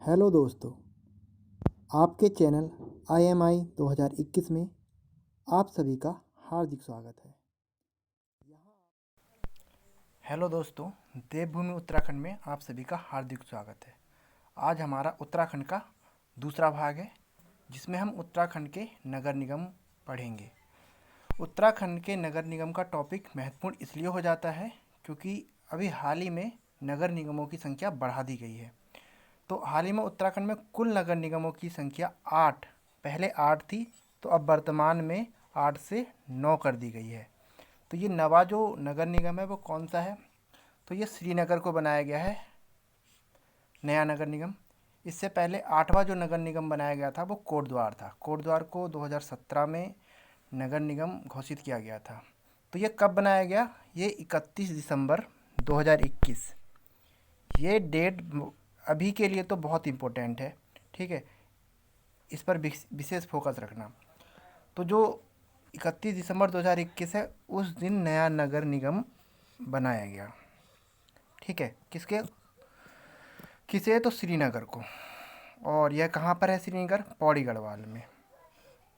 Hello दोस्तों, आपके channel IMI 2021 में आप सभी का हार्दिक स्वागत है। हेलो दोस्तों, देवभूमि उत्तराखंड में आप सभी का हार्दिक स्वागत है। आज हमारा उत्तराखंड का दूसरा भाग है जिसमें हम उत्तराखंड के नगर निगम पढ़ेंगे। उत्तराखंड के नगर निगम का टॉपिक महत्वपूर्ण इसलिए हो जाता है क्योंकि अभी हाल ही में नगर निगमों की संख्या बढ़ा दी गई है। तो हाल ही में उत्तराखंड में कुल नगर निगमों की संख्या 8, पहले 8 थी, तो अब वर्तमान में 8 से 9 कर दी गई है। तो ये नवा जो नगर निगम है वो कौन सा है? तो ये श्रीनगर को बनाया गया है नया नगर निगम। इससे पहले 8वां जो नगर निगम बनाया गया था वो कोटद्वार था। कोटद्वार को 2017 में नगर निगम घोषित किया गया था। तो ये कब बनाया गया? ये 31 दिसंबर 2021। ये डेट अभी के लिए तो बहुत इम्पोर्टेंट है, ठीक है, इस पर विशेष फोकस रखना। तो जो 31 दिसंबर 2021 है उस दिन नया नगर निगम बनाया गया, ठीक है। किसके किसे? तो श्रीनगर को। और यह कहाँ पर है श्रीनगर? पौड़ी गढ़वाल में,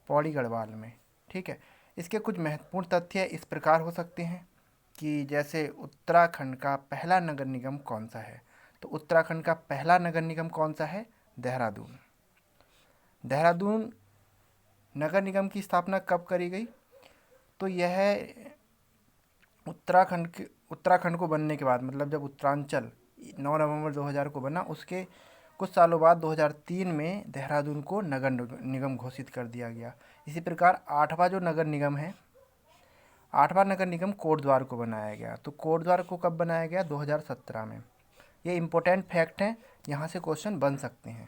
पौड़ी गढ़वाल में, ठीक है। इसके कुछ महत्वपूर्ण तथ्य इस प्रकार हो सकते हैं कि जैसे उत्तराखंड का पहला नगर निगम कौन सा है? तो उत्तराखंड का पहला नगर निगम कौन सा है? देहरादून। देहरादून नगर निगम की स्थापना कब करी गई? तो यह उत्तराखंड को बनने के बाद, मतलब जब उत्तरांचल 9 नवंबर 2000 को बना, उसके कुछ सालों बाद 2003 में देहरादून को नगर निगम घोषित कर दिया गया। इसी प्रकार 8वां जो नगर निगम है, 8वां नगर निगम कोटद्वार को बनाया गया। तो कोटद्वार को कब बनाया गया? 2017 में। ये इम्पोर्टेंट फैक्ट हैं, यहाँ से क्वेश्चन बन सकते हैं।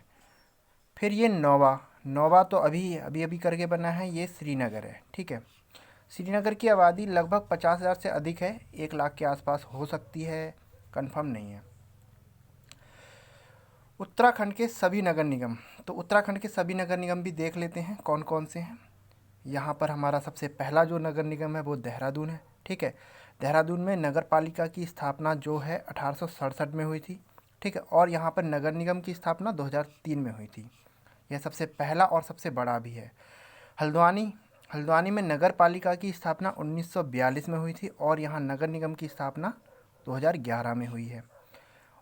फिर ये नौवा नौवा तो अभी अभी अभी करके बना है, ये श्रीनगर है, ठीक है। श्रीनगर की आबादी लगभग 50,000 से अधिक है, 1 लाख के आसपास हो सकती है, कंफर्म नहीं है। उत्तराखंड के सभी नगर निगम, तो उत्तराखंड के सभी नगर निगम भी देख लेते हैं कौन कौन से हैं। यहाँ पर हमारा सबसे पहला जो नगर निगम है वो देहरादून है, ठीक है। देहरादून में नगर पालिका की स्थापना जो है 1867 में हुई थी, ठीक है। और यहाँ पर नगर निगम की स्थापना 2003 में हुई थी। यह सबसे पहला और सबसे बड़ा भी है। हल्द्वानी हल्द्वानी में नगर पालिका की स्थापना 1942 में हुई थी और यहाँ नगर निगम की स्थापना 2011 में हुई है।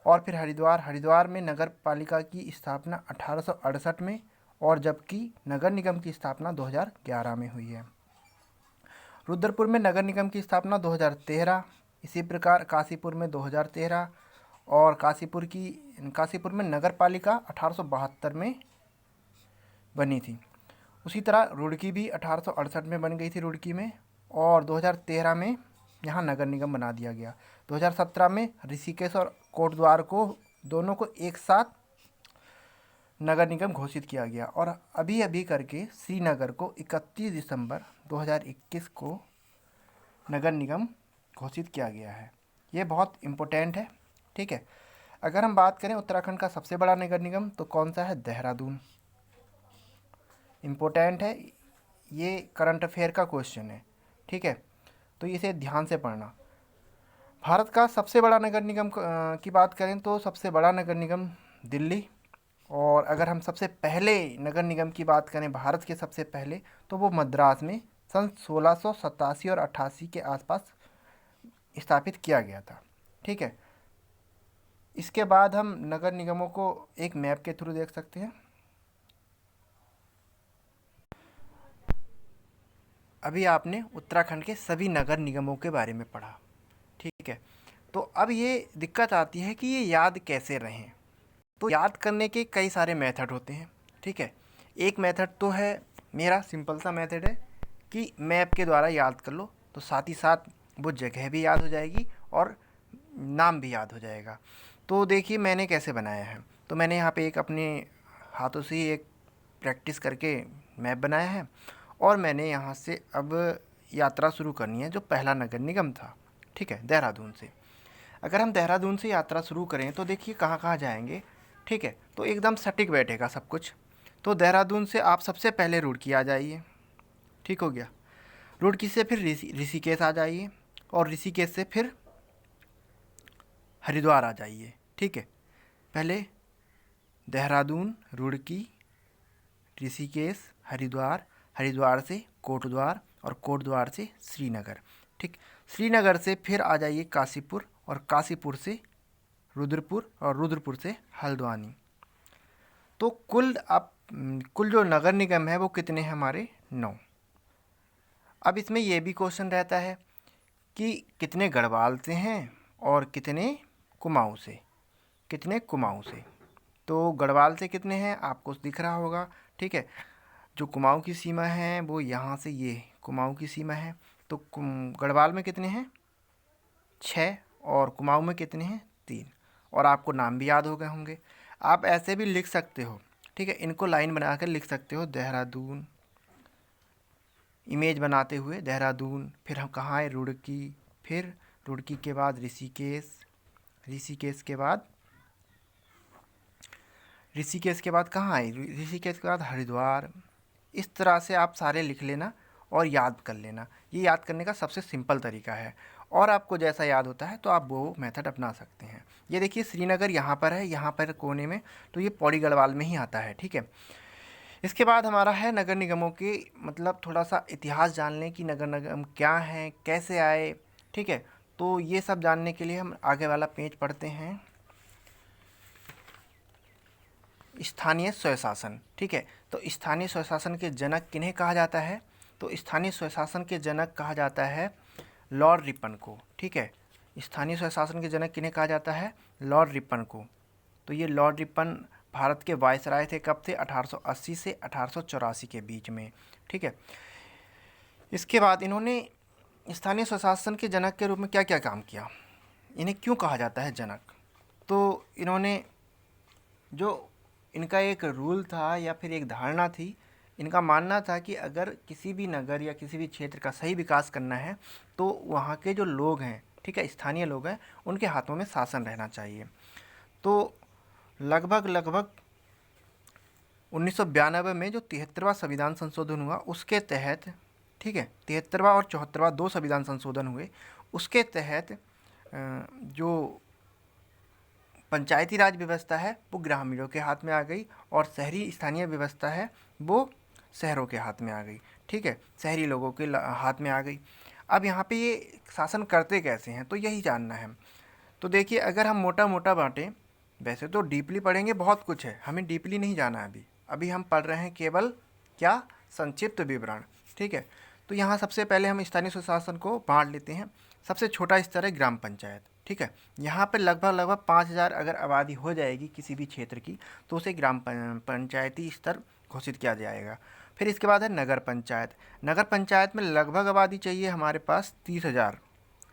और फिर हरिद्वार में नगर पालिका की स्थापना 1868 में, और जबकि नगर निगम की स्थापना 2011 में हुई है। रुद्रपुर में नगर निगम की स्थापना 2013, इसी प्रकार काशीपुर में 2013, और काशीपुर में नगर पालिका 1872 में बनी थी। उसी तरह रुड़की भी 1868 में बन गई थी रुड़की में, और 2013 में यहाँ नगर निगम बना दिया गया। 2017 में ऋषिकेश और कोटद्वार को दोनों को एक साथ नगर निगम घोषित किया गया, और अभी अभी करके श्रीनगर को 31 दिसंबर 2021 को नगर निगम घोषित किया गया है। ये बहुत इम्पोर्टेंट है, ठीक है। अगर हम बात करें उत्तराखंड का सबसे बड़ा नगर निगम तो कौन सा है? देहरादून। इम्पोर्टेंट है, ये करंट अफेयर का क्वेश्चन है, ठीक है, तो इसे ध्यान से पढ़ना। भारत का सबसे बड़ा नगर निगम की बात करें तो सबसे बड़ा नगर निगम दिल्ली। और अगर हम सबसे पहले नगर निगम की बात करें भारत के सबसे पहले, तो वो मद्रास में सन 1687 और 88 के आसपास स्थापित किया गया था, ठीक है। इसके बाद हम नगर निगमों को एक मैप के थ्रू देख सकते हैं। अभी आपने उत्तराखंड के सभी नगर निगमों के बारे में पढ़ा, ठीक है। तो अब ये दिक्कत आती है कि ये याद कैसे रहें। तो याद करने के कई सारे मेथड होते हैं, ठीक है। एक मेथड तो है, मेरा सिंपल सा मेथड है कि मैप के द्वारा याद कर लो, तो साथ ही साथ वो जगह भी याद हो जाएगी और नाम भी याद हो जाएगा। तो देखिए मैंने कैसे बनाया है। तो मैंने यहाँ पे एक अपने हाथों से ही एक प्रैक्टिस करके मैप बनाया है, और मैंने यहाँ से अब यात्रा शुरू करनी है जो पहला नगर निगम था, ठीक है, देहरादून से। अगर हम देहरादून से यात्रा शुरू करें तो देखिए कहाँ कहाँ जाएंगे, ठीक है, तो एकदम सटीक बैठेगा सब कुछ। तो देहरादून से आप सबसे पहले रुड़की आ जाइए, ठीक हो गया। रुड़की से फिर ऋषिकेश आ जाइए, और ऋषिकेश से फिर हरिद्वार आ जाइए, ठीक है। पहले देहरादून, रुड़की, ऋषिकेश, हरिद्वार, हरिद्वार से कोटद्वार और कोटद्वार से श्रीनगर। ठीक, श्रीनगर से फिर आ जाइए काशीपुर और काशीपुर से रुद्रपुर और रुद्रपुर से हल्द्वानी। तो कुल जो नगर निगम है वो कितने हैं हमारे? 9। अब इसमें ये भी क्वेश्चन रहता है कि कितने गढ़वाल से हैं और कितने कुमाऊं से, कितने कुमाऊं से। तो गढ़वाल से कितने हैं आपको दिख रहा होगा। ठीक है, जो कुमाऊं की सीमा है वो यहाँ से, ये कुमाऊं की सीमा है। तो गढ़वाल में कितने हैं? 6 और कुमाऊं में कितने हैं? 3। और आपको नाम भी याद हो गए होंगे। आप ऐसे भी लिख सकते हो। ठीक है, इनको लाइन बना कर लिख सकते हो, देहरादून, इमेज बनाते हुए देहरादून, फिर हम कहाँ आए? रुड़की, फिर रुड़की के बाद ऋषिकेश, ऋषिकेश के बाद कहाँ आए? ऋषिकेश के बाद हरिद्वार। इस तरह से आप सारे लिख लेना और याद कर लेना। ये याद करने का सबसे सिंपल तरीका है। और आपको जैसा याद होता है तो आप वो मेथड अपना सकते हैं। ये देखिए श्रीनगर यहाँ पर है, यहाँ पर कोने में, तो ये पौड़ी गढ़वाल में ही आता है। ठीक है, इसके बाद हमारा है नगर निगमों के मतलब थोड़ा सा इतिहास जान लें कि नगर निगम क्या हैं, कैसे आए। ठीक है, तो ये सब जानने के लिए हम आगे वाला पेज पढ़ते हैं, स्थानीय स्वशासन। ठीक है, तो स्थानीय स्वशासन के जनक किन्हें कहा जाता है? तो स्थानीय स्वशासन के जनक कहा जाता है लॉर्ड रिपन को। ठीक है, स्थानीय स्वशासन के जनक किन्हें कहा जाता है? लॉर्ड रिपन को। तो ये लॉर्ड रिपन भारत के वायसराय थे। कब थे? 1880 से 1884 के बीच में। ठीक है, इसके बाद इन्होंने स्थानीय स्वशासन के जनक के रूप में क्या क्या काम किया? इन्हें क्यों कहा जाता है जनक? तो इन्होंने, जो इनका एक रूल था या फिर एक धारणा थी, इनका मानना था कि अगर किसी भी नगर या किसी भी क्षेत्र का सही विकास करना है तो वहाँ के जो लोग हैं, ठीक है, स्थानीय लोग हैं, उनके हाथों में शासन रहना चाहिए। तो लगभग 1992 में जो 73वां संविधान संशोधन हुआ उसके तहत, ठीक है, 73वां और 74वां 2 संविधान संशोधन हुए, उसके तहत जो पंचायती राज व्यवस्था है वो ग्रामीणों के हाथ में आ गई और शहरी स्थानीय व्यवस्था है वो शहरों के हाथ में आ गई। ठीक है, शहरी लोगों के हाथ में आ गई। अब यहाँ पे ये शासन करते कैसे हैं तो यही जानना है। तो देखिए, अगर हम मोटा मोटा बांटें, वैसे तो डीपली पढ़ेंगे, बहुत कुछ है, हमें डीपली नहीं जाना है अभी हम पढ़ रहे हैं केवल क्या? संक्षिप्त विवरण। ठीक है, तो यहाँ सबसे पहले हम स्थानीय स्वशासन को बांट लेते हैं। सबसे छोटा स्तर है ग्राम पंचायत। ठीक है, यहाँ पर लगभग 5000 अगर आबादी हो जाएगी किसी भी क्षेत्र की तो उसे ग्राम पंचायती स्तर घोषित किया जाएगा। फिर इसके बाद है नगर पंचायत। नगर पंचायत में लगभग आबादी चाहिए हमारे पास 30,000।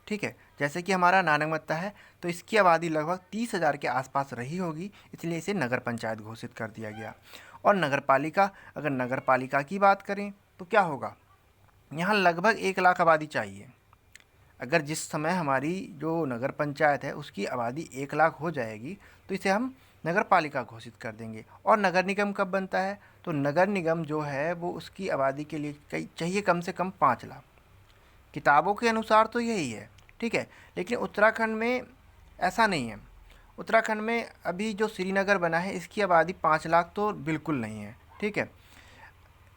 ठीक है, जैसे कि हमारा नानगमत्ता है तो इसकी आबादी लगभग 30,000 के आसपास रही होगी, इसलिए इसे नगर पंचायत घोषित कर दिया गया। और नगर पालिका, अगर नगर पालिका की बात करें तो क्या होगा? यहाँ लगभग 1 लाख आबादी चाहिए। अगर जिस समय हमारी जो नगर पंचायत है उसकी आबादी 1 लाख हो जाएगी तो इसे हम नगर पालिका घोषित कर देंगे। और नगर निगम कब बनता है? तो नगर निगम जो है वो उसकी आबादी के लिए चाहिए कम से कम 5 लाख। किताबों के अनुसार तो यही है। ठीक है, लेकिन उत्तराखंड में ऐसा नहीं है। उत्तराखंड में अभी जो श्रीनगर बना है इसकी आबादी 5 लाख तो बिल्कुल नहीं है। ठीक है,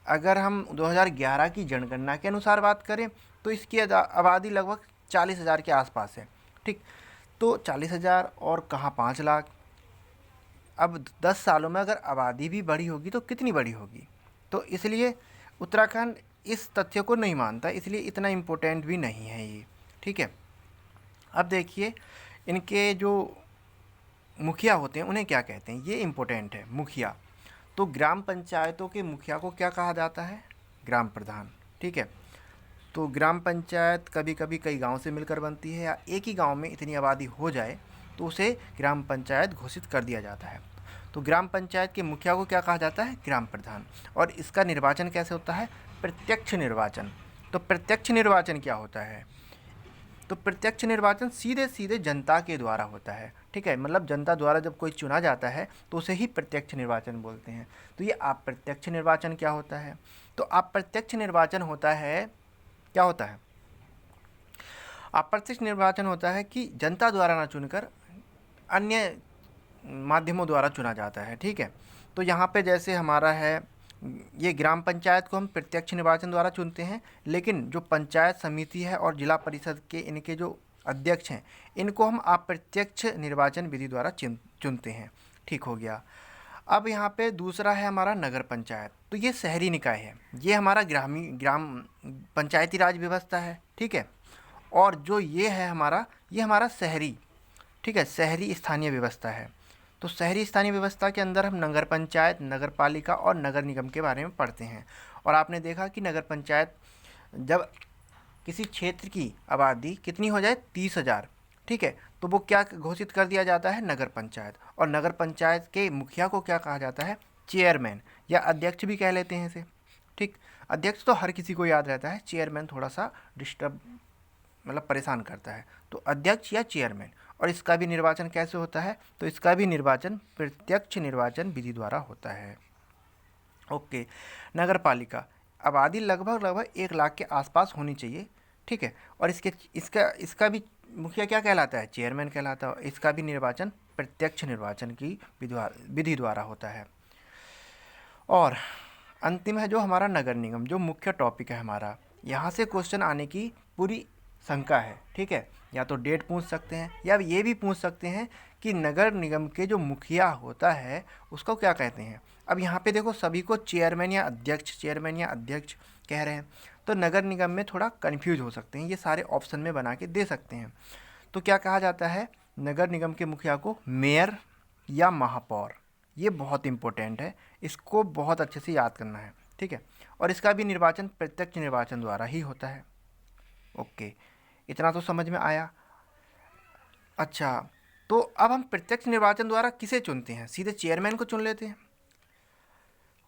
अगर हम 2011 की जनगणना के अनुसार बात करें तो इसकी आबादी लगभग 40,000 के आसपास है। ठीक, तो 40,000 और कहाँ 5 लाख। अब 10 सालों में अगर आबादी भी बढ़ी होगी तो कितनी बड़ी होगी? तो इसलिए उत्तराखंड इस तथ्य को नहीं मानता, इसलिए इतना इम्पोर्टेंट भी नहीं है ये। ठीक है, अब देखिए इनके जो मुखिया होते हैं उन्हें क्या कहते हैं, ये इम्पोर्टेंट है। मुखिया, तो ग्राम पंचायतों के मुखिया को क्या कहा जाता है? ग्राम प्रधान। ठीक है, तो ग्राम पंचायत कभी कभी कई गांव से मिलकर बनती है या एक ही गांव में इतनी आबादी हो जाए तो उसे ग्राम पंचायत घोषित कर दिया जाता है। तो ग्राम पंचायत के मुखिया को क्या कहा जाता है? ग्राम प्रधान। और इसका निर्वाचन कैसे होता है? प्रत्यक्ष निर्वाचन। तो प्रत्यक्ष निर्वाचन क्या होता है? तो प्रत्यक्ष निर्वाचन सीधे सीधे जनता के द्वारा होता है। ठीक है, मतलब जनता द्वारा जब कोई चुना जाता है तो उसे ही प्रत्यक्ष निर्वाचन बोलते हैं। तो ये अप्रत्यक्ष निर्वाचन क्या होता है? तो अप्रत्यक्ष निर्वाचन होता है, क्या होता है? अप्रत्यक्ष निर्वाचन होता है कि जनता द्वारा ना चुनकर अन्य माध्यमों द्वारा चुना जाता है। ठीक है, तो यहाँ पे जैसे हमारा है, ये ग्राम पंचायत को हम प्रत्यक्ष निर्वाचन द्वारा चुनते हैं, लेकिन जो पंचायत समिति है और जिला परिषद के इनके जो अध्यक्ष हैं, इनको हम अप्रत्यक्ष निर्वाचन विधि द्वारा चुनते हैं। ठीक हो गया। अब यहाँ पे दूसरा है हमारा नगर पंचायत। तो ये शहरी निकाय है, ये हमारा ग्राम पंचायती राज व्यवस्था है। ठीक है, और जो ये है हमारा, ये हमारा शहरी, ठीक है, शहरी स्थानीय व्यवस्था है। तो शहरी स्थानीय व्यवस्था के अंदर हम नगर पंचायत, नगर पालिका और नगर निगम के बारे में पढ़ते हैं। और आपने देखा कि नगर पंचायत, जब किसी क्षेत्र की आबादी कितनी हो जाए 30,000, ठीक है, तो वो क्या घोषित कर दिया जाता है, नगर पंचायत। और नगर पंचायत के मुखिया को क्या कहा जाता है, चेयरमैन या अध्यक्ष भी कह लेते हैं इसे। ठीक, अध्यक्ष तो हर किसी को याद रहता है, चेयरमैन थोड़ा सा डिस्टर्ब मतलब परेशान करता है। तो अध्यक्ष या चेयरमैन। और इसका भी निर्वाचन कैसे होता है, तो इसका भी निर्वाचन प्रत्यक्ष निर्वाचन विधि द्वारा होता है। ओके, नगर पालिका, आबादी लगभग 1 लाख के आसपास होनी चाहिए। ठीक है, और इसका भी मुखिया क्या कहलाता है, चेयरमैन कहलाता है। इसका भी निर्वाचन प्रत्यक्ष निर्वाचन की विधि द्वारा होता है। और अंतिम है जो हमारा नगर निगम, जो मुख्य टॉपिक है हमारा। यहाँ से क्वेश्चन आने की पूरी शंका है। ठीक है, या तो डेट पूछ सकते हैं, या ये भी पूछ सकते हैं कि नगर निगम के जो मुखिया होता है उसको क्या कहते हैं। अब यहाँ पे देखो, सभी को चेयरमैन या अध्यक्ष कह रहे हैं, तो नगर निगम में थोड़ा कन्फ्यूज हो सकते हैं। ये सारे ऑप्शन में बना के दे सकते हैं। तो क्या कहा जाता है, नगर निगम के मुखिया को मेयर या महापौर। ये बहुत इंपॉर्टेंट है, इसको बहुत अच्छे से याद करना है। ठीक है, और इसका भी निर्वाचन प्रत्यक्ष निर्वाचन द्वारा ही होता है। ओके, इतना तो समझ में आया। अच्छा, तो अब हम प्रत्यक्ष निर्वाचन द्वारा किसे चुनते हैं, सीधे चेयरमैन को चुन लेते हैं।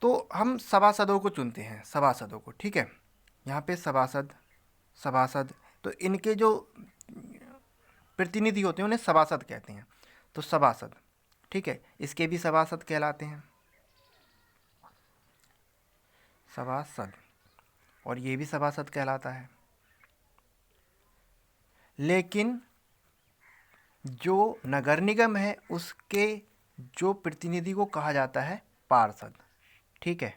तो हम सभासदों को चुनते हैं, सभासदों को। ठीक है, यहाँ पे सभासद, तो इनके जो प्रतिनिधि होते हैं उन्हें सभासद कहते हैं। तो सभासद, ठीक है, इसके भी सभासद कहलाते हैं, सभासद, और ये भी सभासद कहलाता है। लेकिन जो नगर निगम है उसके जो प्रतिनिधि को कहा जाता है पार्षद। ठीक है,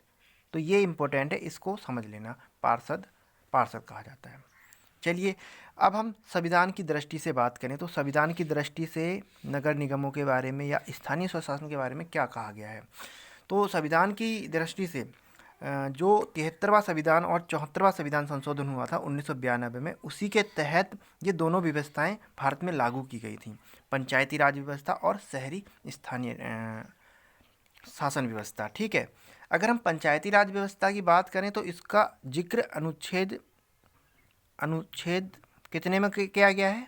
तो ये इम्पोर्टेंट है, इसको समझ लेना, पार्षद कहा जाता है। चलिए, अब हम संविधान की दृष्टि से बात करें तो संविधान की दृष्टि से नगर निगमों के बारे में या स्थानीय स्वशासन के बारे में क्या कहा गया है। तो संविधान की दृष्टि से जो 73वां संविधान और 74वां संविधान संशोधन हुआ था 1992 में, उसी के तहत ये दोनों व्यवस्थाएं भारत में लागू की गई थी, पंचायती राज व्यवस्था और शहरी स्थानीय शासन व्यवस्था। ठीक है, अगर हम पंचायती राज व्यवस्था की बात करें तो इसका जिक्र अनुच्छेद कितने में किया गया है,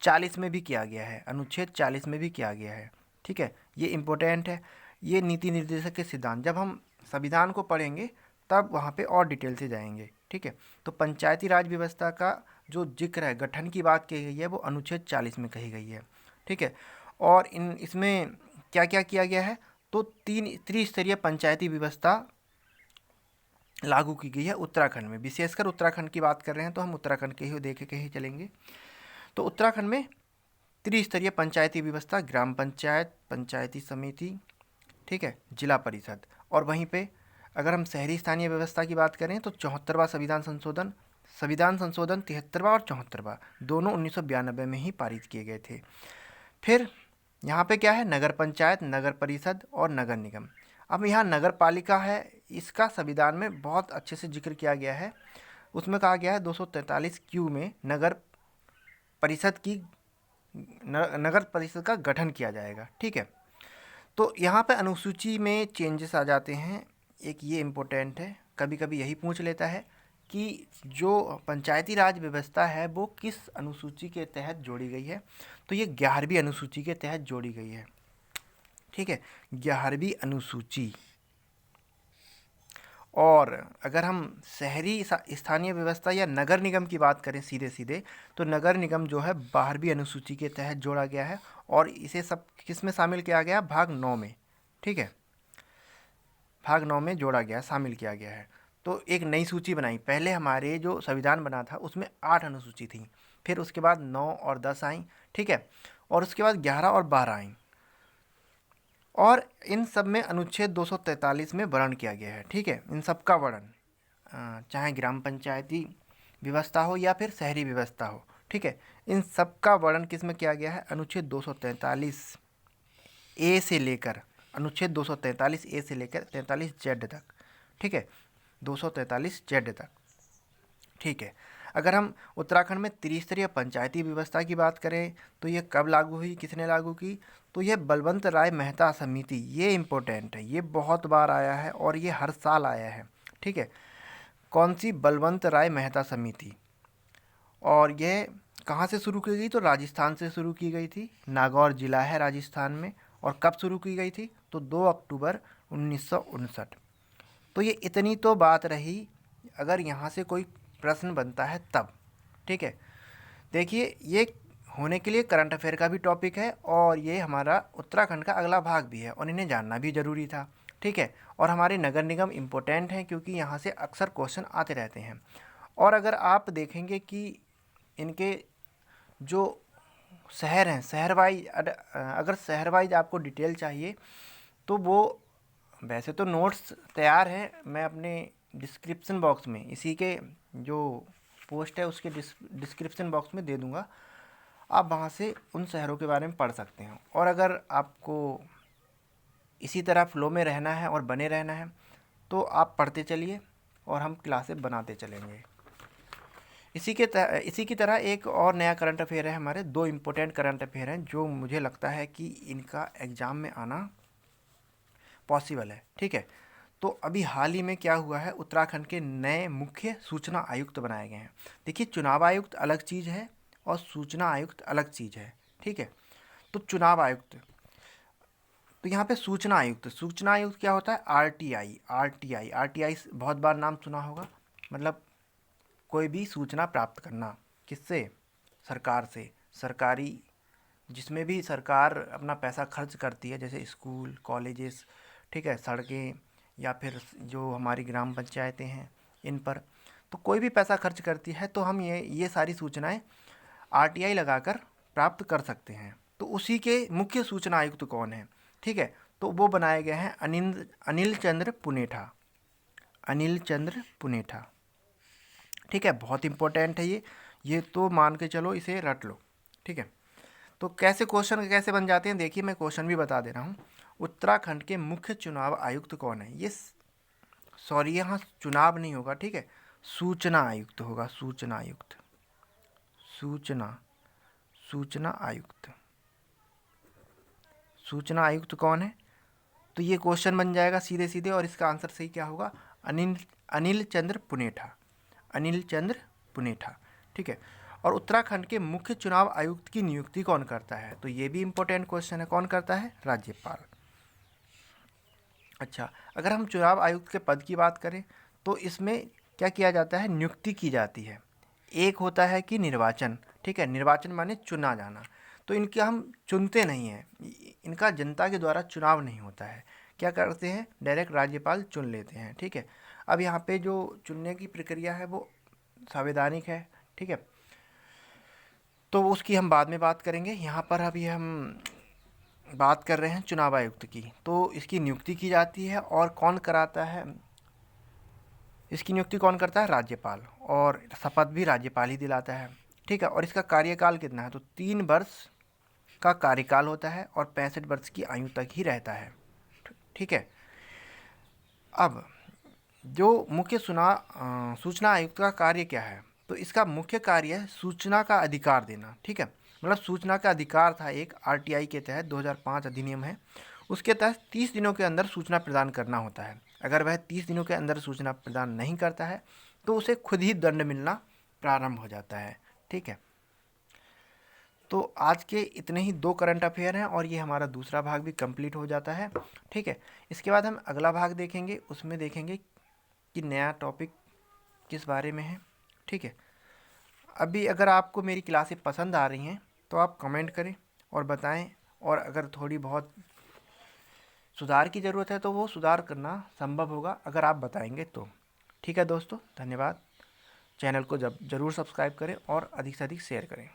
40 में भी किया गया है, अनुच्छेद 40 में भी किया गया है। ठीक है, ये इम्पोर्टेंट है। ये नीति निर्देशक के सिद्धांत, जब हम संविधान को पढ़ेंगे तब वहाँ पे और डिटेल से जाएंगे। ठीक है, तो पंचायती राज व्यवस्था का जो जिक्र है, गठन की बात की गई है, वो अनुच्छेद 40 में कही गई है। ठीक है, और इसमें क्या क्या किया गया है, तो 3 त्रिस्तरीय पंचायती व्यवस्था लागू की गई है उत्तराखंड में। विशेषकर उत्तराखंड की बात कर रहे हैं तो हम उत्तराखंड के ही देख के ही चलेंगे। तो उत्तराखंड में त्रिस्तरीय पंचायती व्यवस्था, ग्राम पंचायत, पंचायती समिति, ठीक है, जिला परिषद। और वहीं पे अगर हम शहरी स्थानीय व्यवस्था की बात करें तो 74वां संविधान संशोधन 73वां और 74वां दोनों 1992 में ही पारित किए गए थे। फिर यहाँ पे क्या है, नगर पंचायत, नगर परिषद और नगर निगम। अब यहाँ नगर पालिका है, इसका संविधान में बहुत अच्छे से जिक्र किया गया है। उसमें कहा गया है 243Q में नगर परिषद का गठन किया जाएगा। ठीक है, तो यहाँ पे अनुसूची में चेंजेस आ जाते हैं। एक ये इम्पोर्टेंट है, कभी कभी यही पूछ लेता है कि जो पंचायती राज व्यवस्था है वो किस अनुसूची के तहत जोड़ी गई है। तो ये 11वीं अनुसूची के तहत जोड़ी गई है। ठीक है, 11वीं अनुसूची। और अगर हम शहरी स्थानीय व्यवस्था या नगर निगम की बात करें सीधे तो नगर निगम जो है 12वीं अनुसूची के तहत जोड़ा गया है, और इसे सब किस में शामिल किया गया, भाग 9 में। ठीक है, भाग 9 में जोड़ा गया, शामिल किया गया है। तो एक नई सूची बनाई। पहले हमारे जो संविधान बना था उसमें 8 अनुसूची थी, फिर उसके बाद 9 और 10 आई। ठीक है, और उसके बाद 11 और 12 आई। और इन सब में अनुच्छेद 243 में वर्णन किया गया है। ठीक है, इन सब का वर्णन, चाहे ग्राम पंचायती व्यवस्था हो या फिर शहरी व्यवस्था हो, ठीक है, इन सब का वर्णन किस में किया गया है? अनुच्छेद 243 ए से लेकर, अनुच्छेद 243 ए से लेकर 43 जेड तक। ठीक है, 243 जेड तक। ठीक है, अगर हम उत्तराखंड में त्रिस्तरीय पंचायती व्यवस्था की बात करें तो ये कब लागू हुई, किसने लागू की? तो ये बलवंत राय मेहता समिति, ये इम्पोर्टेंट है, ये बहुत बार आया है और ये हर साल आया है। ठीक है, कौन सी? बलवंत राय मेहता समिति। और यह कहाँ से शुरू की गई? तो राजस्थान से शुरू की गई थी, नागौर जिला है राजस्थान में। और कब शुरू की गई थी? तो 2 अक्टूबर 1959। तो ये इतनी तो बात रही, अगर यहाँ से कोई प्रश्न बनता है तब। ठीक है, देखिए ये होने के लिए करंट अफेयर का भी टॉपिक है और ये हमारा उत्तराखंड का अगला भाग भी है और इन्हें जानना भी ज़रूरी था। ठीक है, और हमारे नगर निगम इम्पोर्टेंट हैं क्योंकि यहाँ से अक्सर क्वेश्चन आते रहते हैं। और अगर आप देखेंगे कि इनके जो शहर हैं, शहर वाइज, अगर शहर वाइज आपको डिटेल चाहिए तो वो, वैसे तो नोट्स तैयार हैं, मैं अपने डिस्क्रिप्शन बॉक्स में इसी के जो पोस्ट है उसके डिस्क्रिप्शन बॉक्स में दे दूंगा, आप वहाँ से उन शहरों के बारे में पढ़ सकते हैं। और अगर आपको इसी तरह फ्लो में रहना है और बने रहना है तो आप पढ़ते चलिए और हम क्लासें बनाते चलेंगे। इसी की तरह एक और नया करंट अफेयर है हमारे, 2 इम्पोर्टेंट करंट अफेयर हैं जो मुझे लगता है कि इनका एग्ज़ाम में आना पॉसिबल है। ठीक है, तो अभी हाल ही में क्या हुआ है, उत्तराखंड के नए मुख्य सूचना आयुक्त बनाए गए हैं। देखिए, चुनाव आयुक्त अलग चीज़ है और सूचना आयुक्त अलग चीज़ है। ठीक है, तो चुनाव आयुक्त, तो यहाँ पे सूचना आयुक्त क्या होता है? आरटीआई बहुत बार नाम सुना होगा, मतलब कोई भी सूचना प्राप्त करना, किससे? सरकार से, सरकारी, जिसमें भी सरकार अपना पैसा खर्च करती है, जैसे स्कूल, कॉलेजेस, ठीक है, सड़कें, या फिर जो हमारी ग्राम पंचायतें हैं इन पर, तो कोई भी पैसा खर्च करती है तो हम ये सारी सूचनाएं आरटीआई लगाकर प्राप्त कर सकते हैं। तो उसी के मुख्य सूचना आयुक्त कौन है? ठीक है, तो वो बनाए गए हैं अनिल चंद्र पुनेठा। ठीक है, बहुत इंपॉर्टेंट है ये तो मान के चलो, इसे रट लो। ठीक है, तो क्वेश्चन कैसे बन जाते हैं, देखिए मैं क्वेश्चन भी बता दे रहा हूँ। उत्तराखंड के मुख्य चुनाव आयुक्त कौन है? ये सॉरी, यहाँ चुनाव नहीं होगा, ठीक है, सूचना आयुक्त होगा, सूचना आयुक्त कौन है? तो ये क्वेश्चन बन जाएगा सीधे सीधे और इसका आंसर सही क्या होगा? अनिल चंद्र पुनेठा। ठीक है, और उत्तराखंड के मुख्य चुनाव आयुक्त की नियुक्ति कौन करता है? तो ये भी इंपॉर्टेंट क्वेश्चन है, कौन करता है? राज्यपाल। अच्छा, अगर हम चुनाव आयुक्त के पद की बात करें तो इसमें क्या किया जाता है? नियुक्ति की जाती है। एक होता है कि निर्वाचन, ठीक है, निर्वाचन माने चुना जाना, तो इनके हम चुनते नहीं हैं, इनका जनता के द्वारा चुनाव नहीं होता है। क्या करते हैं? डायरेक्ट राज्यपाल चुन लेते हैं। ठीक है, अब यहाँ पे जो चुनने की प्रक्रिया है वो संवैधानिक है। ठीक है, तो उसकी हम बाद में बात करेंगे। यहाँ पर अभी हम बात कर रहे हैं चुनाव आयुक्त की। तो इसकी नियुक्ति की जाती है और कौन कराता है? इसकी नियुक्ति कौन करता है? राज्यपाल, और शपथ भी राज्यपाल ही दिलाता है। ठीक है, और इसका कार्यकाल कितना है? तो 3 वर्ष का कार्यकाल होता है और 65 वर्ष की आयु तक ही रहता है। ठीक है, अब जो मुख्य सूचना आयुक्त का कार्य क्या है? तो इसका मुख्य कार्य है सूचना का अधिकार देना। ठीक है, मतलब सूचना का अधिकार था एक आरटीआई के तहत, 2005 अधिनियम है, उसके तहत 30 दिनों के अंदर सूचना प्रदान करना होता है। अगर वह 30 दिनों के अंदर सूचना प्रदान नहीं करता है तो उसे खुद ही दंड मिलना प्रारंभ हो जाता है। ठीक है, तो आज के इतने ही 2 करंट अफेयर हैं और ये हमारा दूसरा भाग भी कंप्लीट हो जाता है। ठीक है, इसके बाद हम अगला भाग देखेंगे, उसमें देखेंगे कि नया टॉपिक किस बारे में है। ठीक है, अभी अगर आपको मेरी क्लासें पसंद आ रही हैं तो आप कमेंट करें और बताएं, और अगर थोड़ी बहुत सुधार की ज़रूरत है तो वो सुधार करना संभव होगा अगर आप बताएंगे तो। ठीक है दोस्तों, धन्यवाद। चैनल को ज़रूर सब्सक्राइब करें और अधिक से अधिक शेयर करें।